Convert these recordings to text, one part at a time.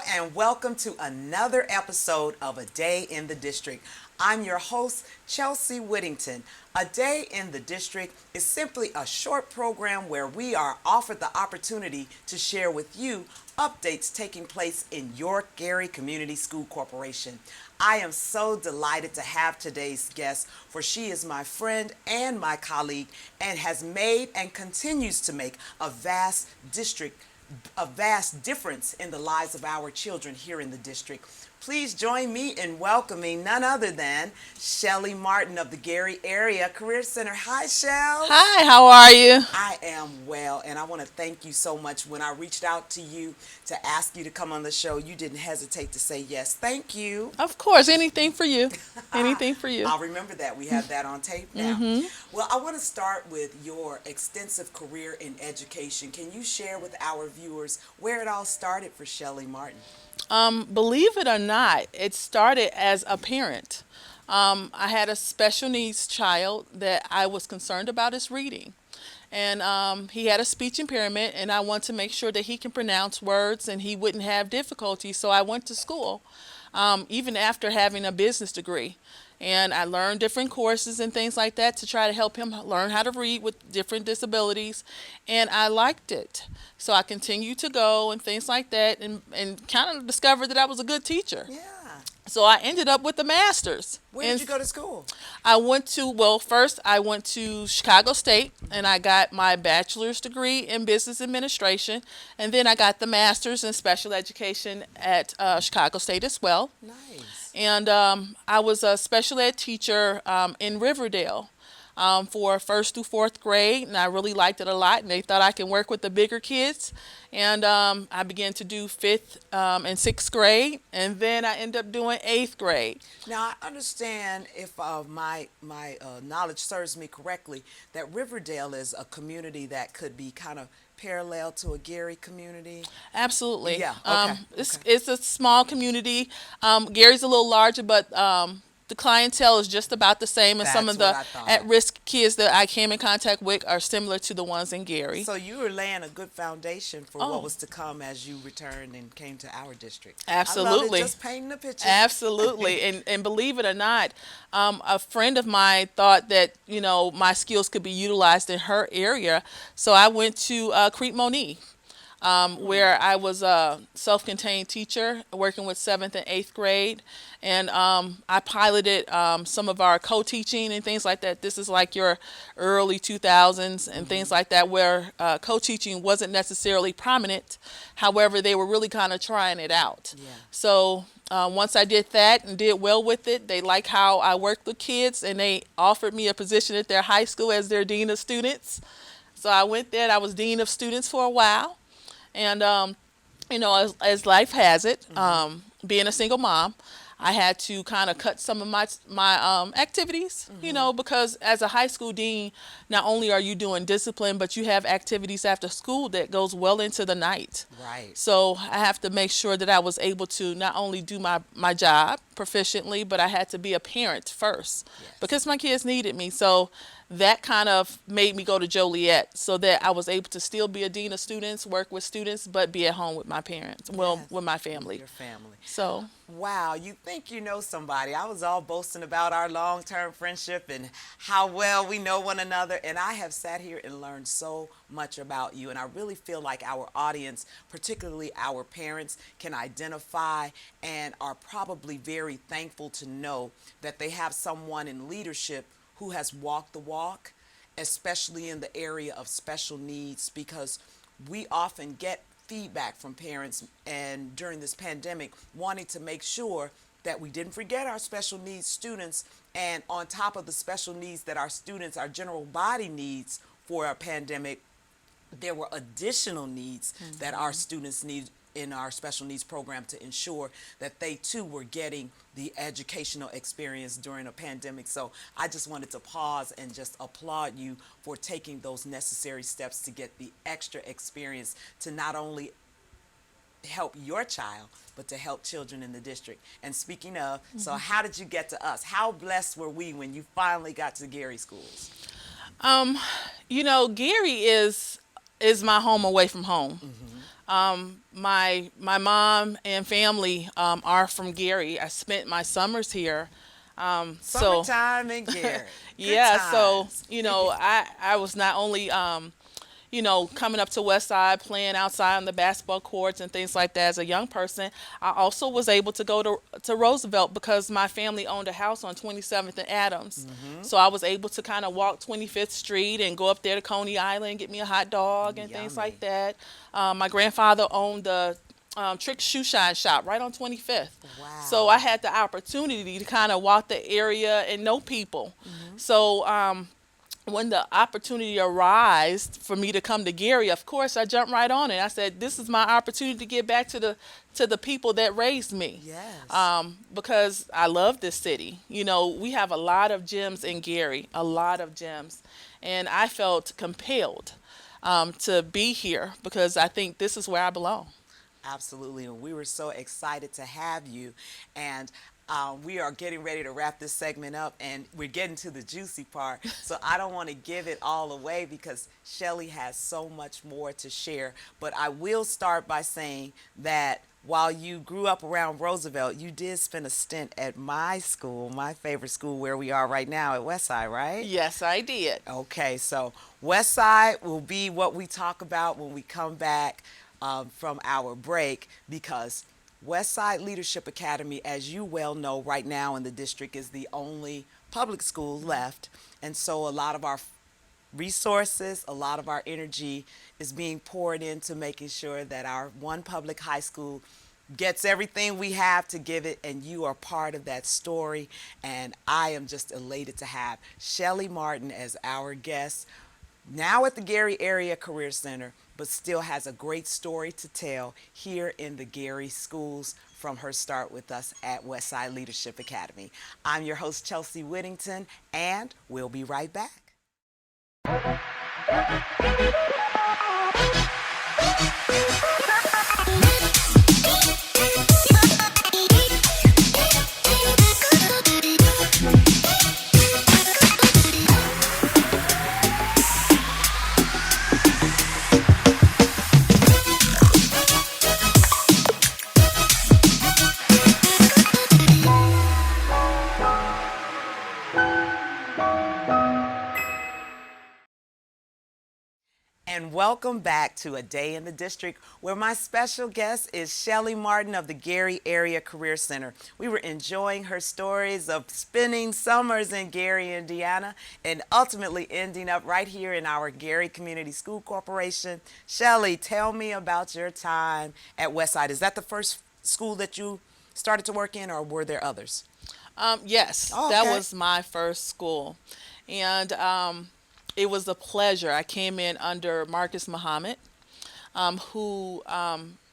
and welcome to another episode of A Day in the District. I'm your host, Chelsea Whittington. A Day in the District is simply a short program where we are offered the opportunity to share with you updates taking place in York Gary Community School Corporation. I am so delighted to have today's guest, for she is my friend and my colleague and has made and continues to make a vast difference in the lives of our children here in the district. Please join me in welcoming none other than Shelly Marton of the Gary Area Career Center. Hi, Shell. Hi, how are you? I am well, and I want to thank you so much. When I reached out to you to ask you to come on the show, you didn't hesitate to say yes. Thank you. Of course, anything for you. Anything for you. I'll remember that. We have that on tape now. Well, I want to start with your extensive career in education. Can you share with our viewers where it all started for Shelly Martin? Believe it or not, it started as a parent. I had a special needs child that I was concerned about his reading. And he had a speech impairment, and I want to make sure that he can pronounce words and he wouldn't have difficulty. So I went to school, even after having a business degree. And I learned different courses and things like that to try to help him learn how to read with different disabilities. And I liked it. So I continued to go and things like that, and kind of discovered that I was a good teacher. Yeah. So I ended up with a master's. Where did you go to school? First I went to Chicago State and I got my bachelor's degree in business administration. And then I got the master's in special education at Chicago State as well. Nice. And I was a special ed teacher in Riverdale for first through fourth grade, and I really liked it a lot. And they thought I can work with the bigger kids, and I began to do fifth and sixth grade, and then I ended up doing eighth grade. Now, I understand, if my knowledge serves me correctly, that Riverdale is a community that could be kind of parallel to a Gary community. Absolutely. Yeah. It's a small community. Gary's a little larger, but the clientele is just about the same, and some That's of what the I thought. at-risk kids that I came in contact with are similar to the ones in Gary. So you were laying a good foundation for Oh. what was to come as you returned and came to our district. I love Absolutely. it, just painting the picture. Absolutely. And believe it or not, a friend of mine thought that, my skills could be utilized in her area. So I went to Crete Monique, where I was a self-contained teacher working with seventh and eighth grade. And I piloted some of our co-teaching and things like that. This is like your early 2000s and things like that, where co-teaching wasn't necessarily prominent. However, they were really kind of trying it out. Yeah. So once I did that and did well with it, they liked how I worked with kids, and they offered me a position at their high school as their dean of students. So I went there and I was dean of students for a while. And, as life has it, being a single mom, I had to kind of cut some of my activities, because as a high school dean, not only are you doing discipline, but you have activities after school that goes well into the night. Right. So I have to make sure that I was able to not only do my job proficiently, but I had to be a parent first, Yes. because my kids needed me. So that kind of made me go to Joliet, so that I was able to still be a dean of students, work with students, but be at home with my parents, Yes. with my family. Your family. So Wow, you think you know somebody. I was all boasting about our long-term friendship and how well we know one another, and I have sat here and learned so much about you, and I really feel like our audience, particularly our parents, can identify and are probably very thankful to know that they have someone in leadership who has walked the walk, especially in the area of special needs, because we often get feedback from parents, and during this pandemic, wanting to make sure that we didn't forget our special needs students, and on top of the special needs that our general body needs for a pandemic, there were additional needs that our students need in our special needs program to ensure that they too were getting the educational experience during a pandemic. So I just wanted to pause and just applaud you for taking those necessary steps to get the extra experience to not only help your child, but to help children in the district. And speaking of, so how did you get to us? How blessed were we when you finally got to Gary schools? Gary is my home away from home. My mom and family are from Gary. I spent my summers here. So Summertime in Gary. Good yeah, so times. I was not only coming up to West Side, playing outside on the basketball courts and things like that as a young person. I also was able to go to Roosevelt because my family owned a house on 27th and Adams. So I was able to kind of walk 25th Street and go up there to Coney Island, get me a hot dog and things like Yummy. that. My grandfather owned the Trick Shoe Shine shop right on 25th. So I Wow. had the opportunity to kind of walk the area and know people. So when the opportunity arose for me to come to Gary, of course I jumped right on it. I said, "This is my opportunity to get back to the people that raised me." Yes. Because I love this city. We have a lot of gems in Gary, a lot of gems, and I felt compelled to be here because I think this is where I belong. Absolutely. And we were so excited to have you. And we are getting ready to wrap this segment up, and we're getting to the juicy part. So I don't want to give it all away because Shelly has so much more to share. But I will start by saying that while you grew up around Roosevelt, you did spend a stint at my school, my favorite school where we are right now at Westside, right? Yes, I did. Okay, so West Side will be what we talk about when we come back from our break because West Side Leadership Academy, as you well know, right now in the district is the only public school left. And so a lot of our resources, a lot of our energy is being poured into making sure that our one public high school gets everything we have to give it, and you are part of that story. And I am just elated to have Shelly Marton as our guest, now at the Gary Area Career Center, but still has a great story to tell here in the Gary schools from her start with us at Westside Leadership Academy. I'm your host, Chelsea Whittington, and we'll be right back. And welcome back to A Day in the District, where my special guest is Shelly Marton of the Gary Area Career Center. We were enjoying her stories of spending summers in Gary, Indiana, and ultimately ending up right here in our Gary Community School Corporation. Shelly, tell me about your time at Westside. Is that the first school that you started to work in, or were there others? Yes, Oh, that okay. was my first school. And it was a pleasure. I came in under Marcus Muhammad, who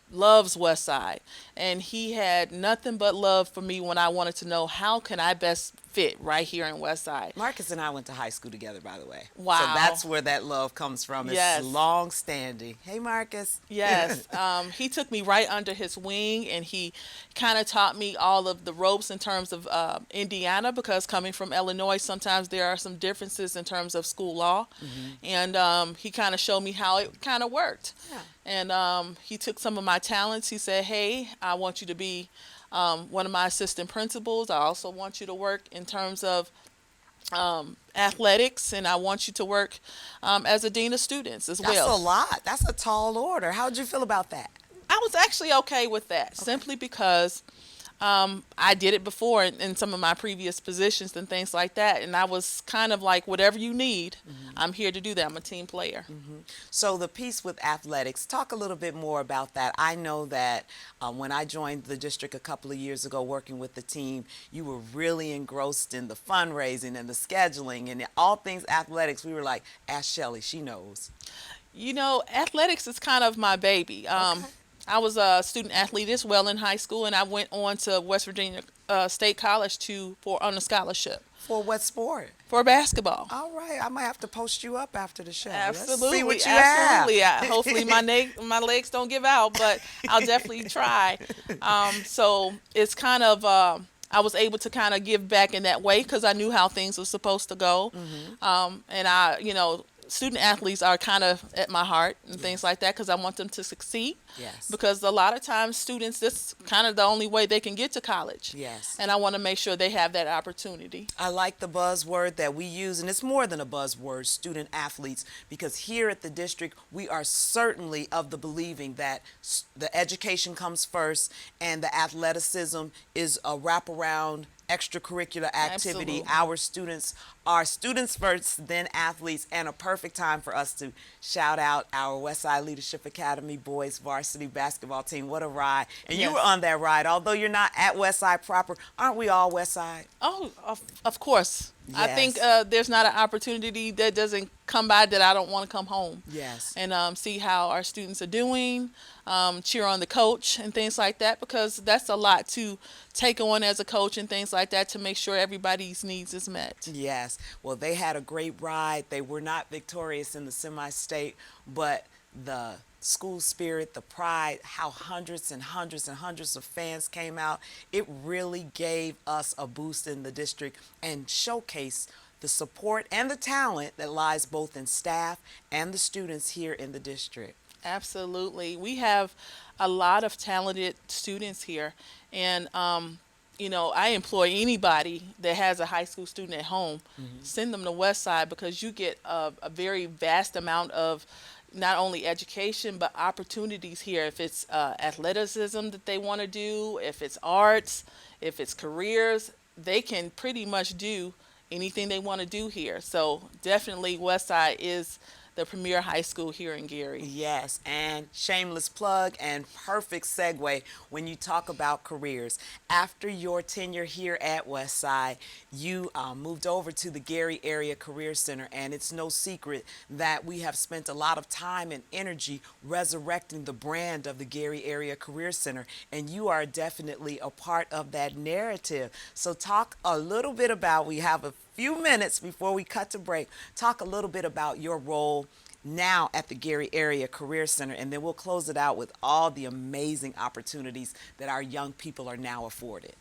loves West Side. And he had nothing but love for me when I wanted to know how can I best fit right here in West Side. Marcus and I went to high school together, by the way. So Wow. that's where that love comes from. It's Yes. long standing. Hey, Marcus. Yes, he took me right under his wing, and he kind of taught me all of the ropes in terms of Indiana, because coming from Illinois, sometimes there are some differences in terms of school law, and he kind of showed me how it kind of worked. Yeah. And he took some of my talents. He said, "Hey, I want you to be one of my assistant principals. I also want you to work in terms of athletics, and I want you to work as a dean of students as That's well." a lot. That's a tall order. How'd you feel about that? I was actually okay with that, simply because I did it before in some of my previous positions and things like that, and I was kind of like, whatever you need, I'm here to do that. I'm a team player. So the piece with athletics, talk a little bit more about that. I know that when I joined the district a couple of years ago working with the team, you were really engrossed in the fundraising and the scheduling and all things athletics. We were like, ask Shelly, she knows. Athletics is kind of my baby. Okay. I was a student athlete as well in high school, and I went on to West Virginia State College on a scholarship For what sport? for basketball. All right, I might have to post you up after the show. Let's see Absolutely, what you absolutely. have. Hopefully, my legs don't give out, but I'll definitely try. So it's kind of I was able to kind of give back in that way because I knew how things were supposed to go, and I student athletes are kind of at my heart and things like that because I want them to succeed. Yes. Because a lot of times students, this kind of the only way they can get to college. Yes. And I want to make sure they have that opportunity. I like the buzzword that we use, and it's more than a buzzword, student athletes, because here at the district, we are certainly of the believing that the education comes first and the athleticism is a wraparound extracurricular activity. Absolutely. Our students are students first, then athletes, and a perfect time for us to shout out our Westside Leadership Academy boys varsity basketball team. What a ride. And you Yes. were on that ride. Although you're not at Westside proper, aren't we all Westside? Oh, of course. I think Yes. there's not an opportunity that doesn't come by that I don't want to come home. Yes. And see how our students are doing, cheer on the coach and things like that, because that's a lot to take on as a coach and things like that to make sure everybody's needs is met. Yes. Well, they had a great ride. They were not victorious in the semi-state, but the school spirit, the pride, how hundreds and hundreds and hundreds of fans came out, it really gave us a boost in the district and showcased the support and the talent that lies both in staff and the students here in the district. Absolutely. We have a lot of talented students here. And, I employ anybody that has a high school student at home, send them to West Side because you get a very vast amount of not only education but opportunities here. If it's athleticism that they want to do, if it's arts, if it's careers, they can pretty much do anything they want to do here. So definitely Westside is the premier high school here in Gary. Yes, and shameless plug and perfect segue when you talk about careers. After your tenure here at Westside, you moved over to the Gary Area Career Center, and it's no secret that we have spent a lot of time and energy resurrecting the brand of the Gary Area Career Center, and you are definitely a part of that narrative. So talk a little bit about, we have a few minutes before we cut to break, talk a little bit about your role now at the Gary Area Career Center, and then we'll close it out with all the amazing opportunities that our young people are now afforded.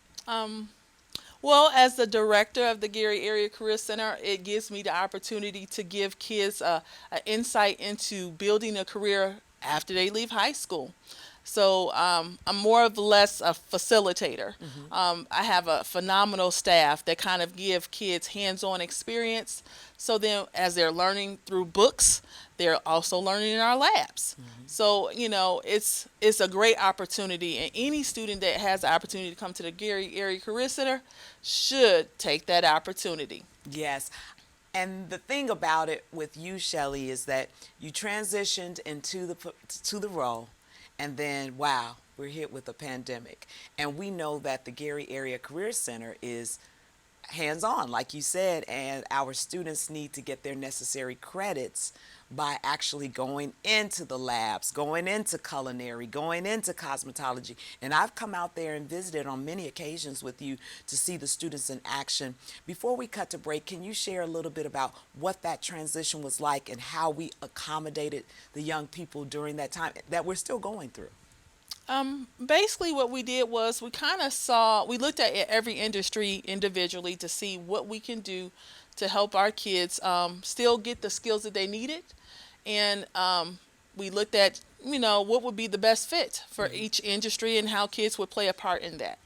Well, as the director of the Gary Area Career Center, it gives me the opportunity to give kids a insight into building a career after they leave high school. So I'm more or less a facilitator. I have a phenomenal staff that kind of give kids hands-on experience. So then as they're learning through books, they're also learning in our labs. So, it's a great opportunity. And any student that has the opportunity to come to the Gary Area Career Center should take that opportunity. Yes. And the thing about it with you, Shelly, is that you transitioned into the role, and then, wow, we're hit with a pandemic. And we know that the Gary Area Career Center is hands-on, like you said, and our students need to get their necessary credits by actually going into the labs, going into culinary, going into cosmetology. And I've come out there and visited on many occasions with you to see the students in action. Before we cut to break, can you share a little bit about what that transition was like and how we accommodated the young people during that time that we're still going through? Basically what we did was we looked at every industry individually to see what we can do to help our kids still get the skills that they needed. And we looked at, what would be the best fit for each industry and how kids would play a part in that.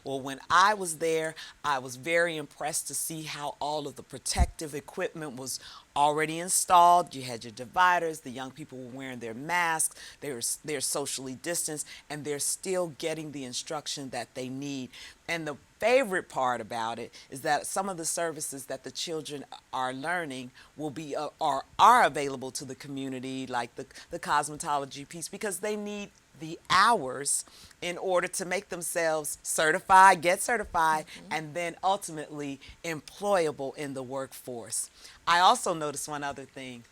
Well, when I was there, I was very impressed to see how all of the protective equipment was already installed. You had your dividers, the young people were wearing their masks, they're socially distanced, and they're still getting the instruction that they need. And the favorite part about it is that some of the services that the children are learning will be are available to the community, like the cosmetology piece, because they need the hours in order to make themselves certified, get certified, and then ultimately employable in the workforce. I also noticed one other thing,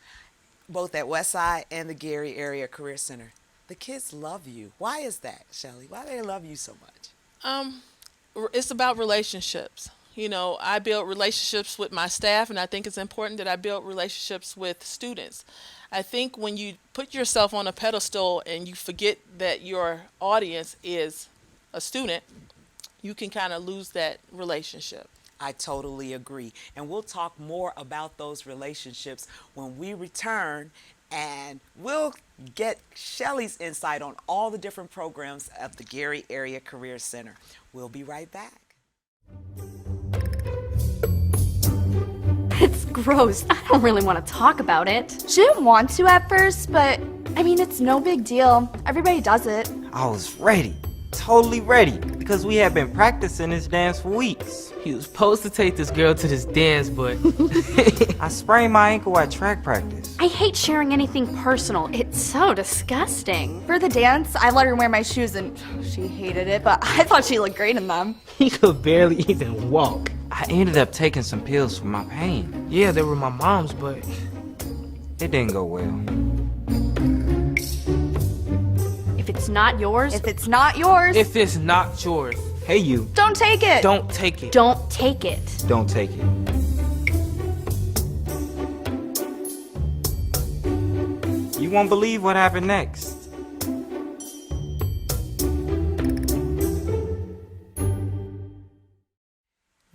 both at Westside and the Gary Area Career Center. The kids love you. Why is that, Shelly? Why do they love you so much? It's about relationships. I build relationships with my staff, and I think it's important that I build relationships with students. I think when you put yourself on a pedestal and you forget that your audience is a student, you can kind of lose that relationship. I totally agree. And we'll talk more about those relationships when we return, and we'll get Shelly's insight on all the different programs of the Gary Area Career Center. We'll be right back. It's gross. I don't really want to talk about it. She didn't want to at first, but I mean, it's no big deal. Everybody does it. I was ready, totally ready, because we had been practicing this dance for weeks. He was supposed to take this girl to this dance, but I sprained my ankle at track practice. I hate sharing anything personal. It's so disgusting. For the dance, I let her wear my shoes and she hated it, but I thought she looked great in them. he could barely even walk. I ended up taking some pills for my pain. Yeah, they were my mom's, but It didn't go well. If it's not yours, If it's not yours, if it's not yours, Hey you, don't take it. don't take it. don't take it. don't take it. You won't believe what happened next.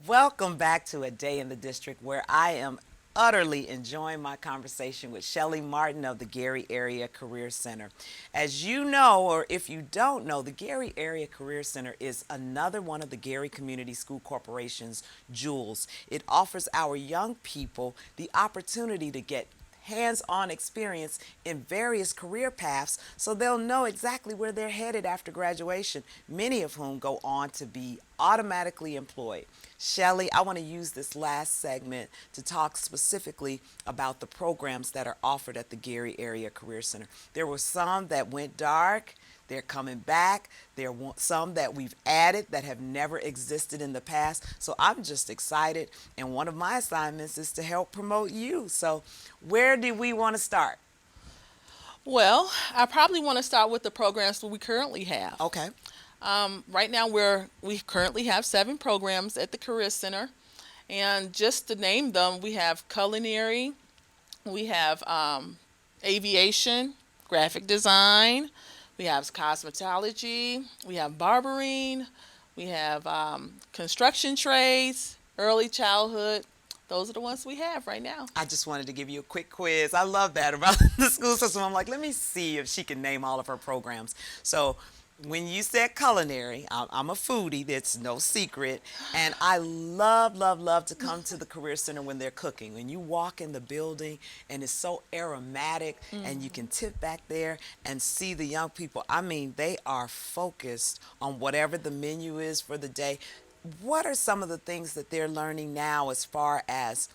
Welcome back to A Day in the District, where I am utterly enjoying my conversation with Shelly Marton of the Gary Area Career Center. As you know, or if you don't know, the Gary Area Career Center is another one of the Gary Community School Corporation's jewels. It offers our young people the opportunity to get hands-on experience in various career paths, so they'll know exactly where they're headed after graduation, many of whom go on to be automatically employed. Shelly, I want to use this last segment to talk specifically about the programs that are offered at the Gary Area Career Center. There were some that went dark. They're coming back. There are some that we've added that have never existed in the past. So I'm just excited. And one of my assignments is to help promote you. So where do we want to start? Well, I probably want to start with the programs that we currently have. Okay. Right now, we currently have 7 programs at the Career Center, and just to name them, we have culinary, we have aviation, graphic design, we have cosmetology, we have barbering, we have construction trades, early childhood. Those are the ones we have right now. I just wanted to give you a quick quiz. I love that about the school system. I'm like, let me see if she can name all of her programs. So when you said culinary, I'm a foodie, that's no secret, and I love to come to the Career Center when they're cooking. When you walk in the building and it's so aromatic, and you can tip back there and see the young people. I mean, they are focused on whatever the menu is for the day. What are some of the things that they're learning now as far as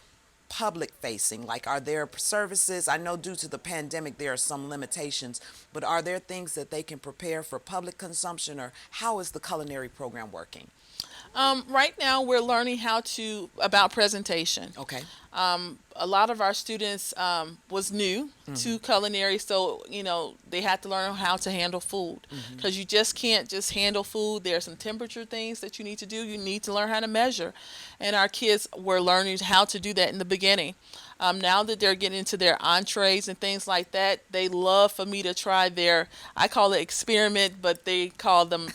public facing? Like, are there services? I know due to the pandemic there are some limitations, but are there things that they can prepare for public consumption, or how is the culinary program working? Right now, we're learning about presentation. Okay. A lot of our students was new to culinary, so they had to learn how to handle food, because you just can't just handle food. There are some temperature things that you need to do. You need to learn how to measure, and our kids were learning how to do that in the beginning. Now that they're getting into their entrees and things like that, they love for me to try I call it experiment, but they call them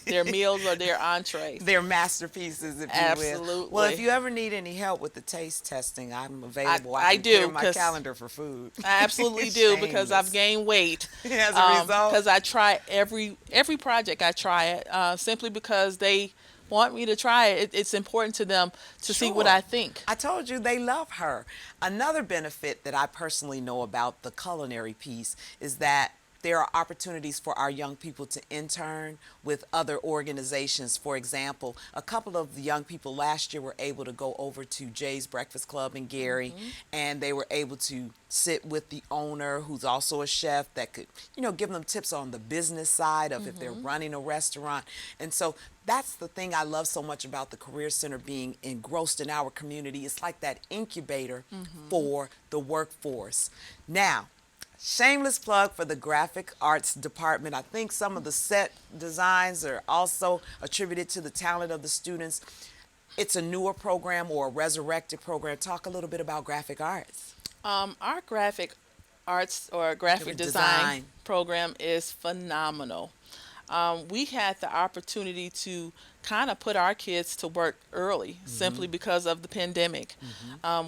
their meals or their entrees. Their masterpieces, if you will. Absolutely. Well, if you ever need any help with the taste testing, I'm available. I can do, clear my 'cause calendar for food. I absolutely do, because I've Shameless. gained weight. As a result? Because I try every project. I try it simply because they want me to try it. It's important to them to see what Sure. I think. I told you they love her. Another benefit that I personally know about the culinary piece is that there are opportunities for our young people to intern with other organizations. For example, a couple of the young people last year were able to go over to Jay's Breakfast Club in Gary, and they were able to sit with the owner, who's also a chef, that could, give them tips on the business side of if they're running a restaurant. And so that's the thing I love so much about the Career Center being engrossed in our community. It's like that incubator for the workforce. Now, shameless plug for the graphic arts department. I think some of the set designs are also attributed to the talent of the students. It's a newer program, or a resurrected program. Talk a little bit about graphic arts. Our graphic arts or graphic design program is phenomenal. We had the opportunity to kind of put our kids to work early, simply because of the pandemic.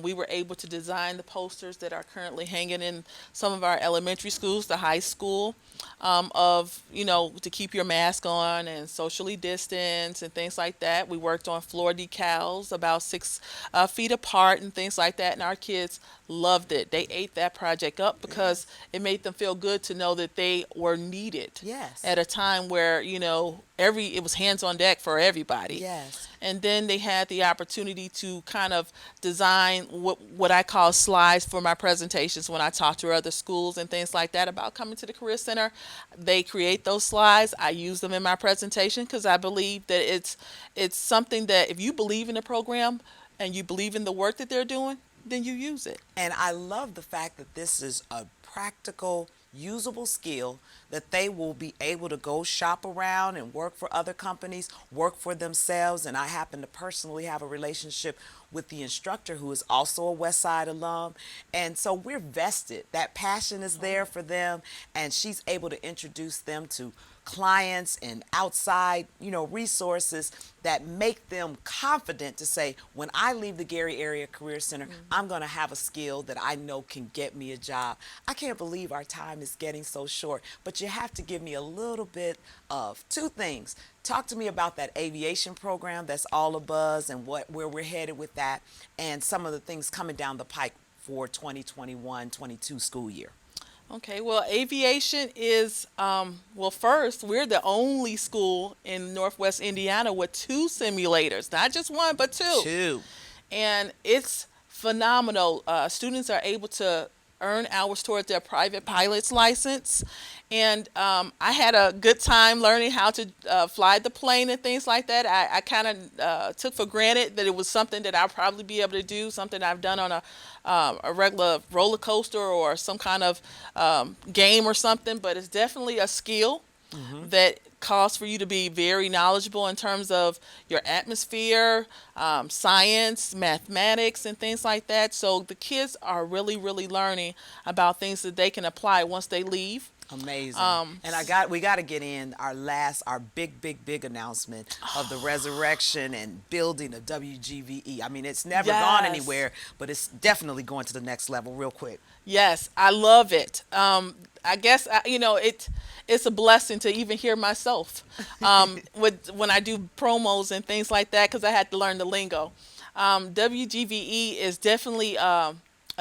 We were able to design the posters that are currently hanging in some of our elementary schools, the high school, of, to keep your mask on and socially distance and things like that. We worked on floor decals about 6 feet apart and things like that, and our kids loved it. They ate that project up because it made them feel good to know that they were needed. Yes. At a time where, it was hands on deck for everybody. Yes. And then they had the opportunity to kind of design what I call slides for my presentations when I talk to other schools and things like that about coming to the Career Center. They create those slides. I use them in my presentation because I believe that it's something that if you believe in the program and you believe in the work that they're doing, then you use it. And I love the fact that this is a practical, usable skill that they will be able to go shop around and work for other companies, work for themselves. And I happen to personally have a relationship with the instructor who is also a West Side alum. And so we're vested. That passion is there for them, and she's able to introduce them to clients and outside, resources that make them confident to say, when I leave the Gary Area Career Center, I'm going to have a skill that I know can get me a job. I can't believe our time is getting so short, but you have to give me a little bit of 2 things. Talk to me about that aviation program that's all abuzz and where we're headed with that, and some of the things coming down the pike for 2021-22 school year. Okay, well, aviation is, first, we're the only school in Northwest Indiana with 2 simulators, not just 1, but 2. 2. And it's phenomenal. Students are able to earn hours towards their private pilot's license. And I had a good time learning how to fly the plane and things like that. I kind of took for granted that it was something that I'll probably be able to do, something I've done on a regular roller coaster or some kind of game or something. But it's definitely a skill that calls for you to be very knowledgeable in terms of your atmosphere, science, mathematics, and things like that. So the kids are really, really learning about things that they can apply once they leave. Amazing. And we got to get in our big announcement of the resurrection and building of WGVE. I mean, it's never gone anywhere, but it's definitely going to the next level real quick. Yes, I love it. I guess, it's a blessing to even hear myself when I do promos and things like that, because I had to learn the lingo. WGVE is definitely a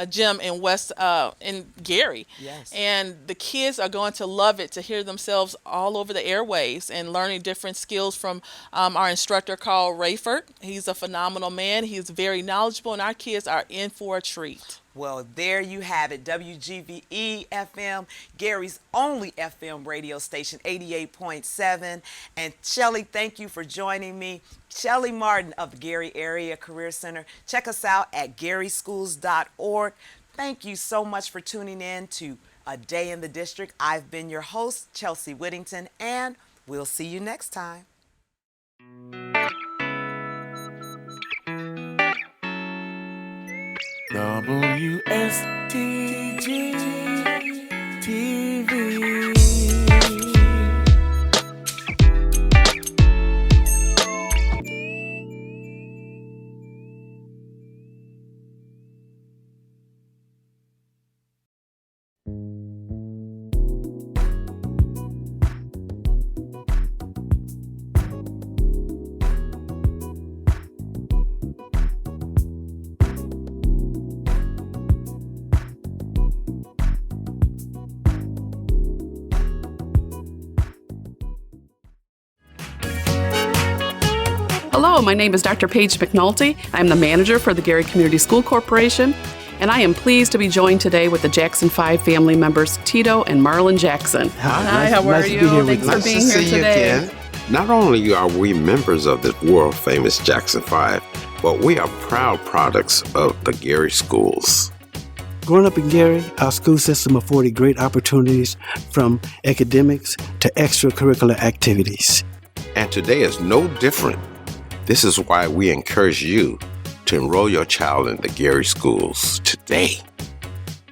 gym in Gary. Yes. And the kids are going to love it to hear themselves all over the airways and learning different skills from our instructor, Carl Rayford. He's a phenomenal man. He's very knowledgeable, and our kids are in for a treat. Well, there you have it. WGVE FM, Gary's only FM radio station, 88.7. And Shelly, thank you for joining me. Shelly Marton of the Gary Area Career Center. Check us out at garyschools.org. Thank you so much for tuning in to A Day in the District. I've been your host, Chelsea Whittington, and we'll see you next time. WSTG TV. Hello, my name is Dr. Paige McNulty. I'm the manager for the Gary Community School Corporation, and I am pleased to be joined today with the Jackson 5 family members, Tito and Marlon Jackson. Hi, how are you? Thanks for being here today. Again. Not only are we members of the world-famous Jackson 5, but we are proud products of the Gary schools. Growing up in Gary, our school system afforded great opportunities from academics to extracurricular activities. And today is no different. This is why we encourage you to enroll your child in the Gary schools today.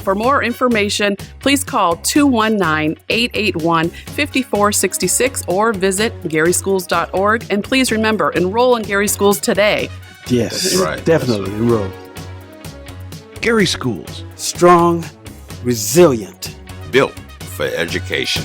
for more information, please call 219-881-5466 or visit garyschools.org. And please remember, enroll in Gary Schools today. Yes, That's right. definitely enroll. Gary Schools. Strong, resilient. Built for education.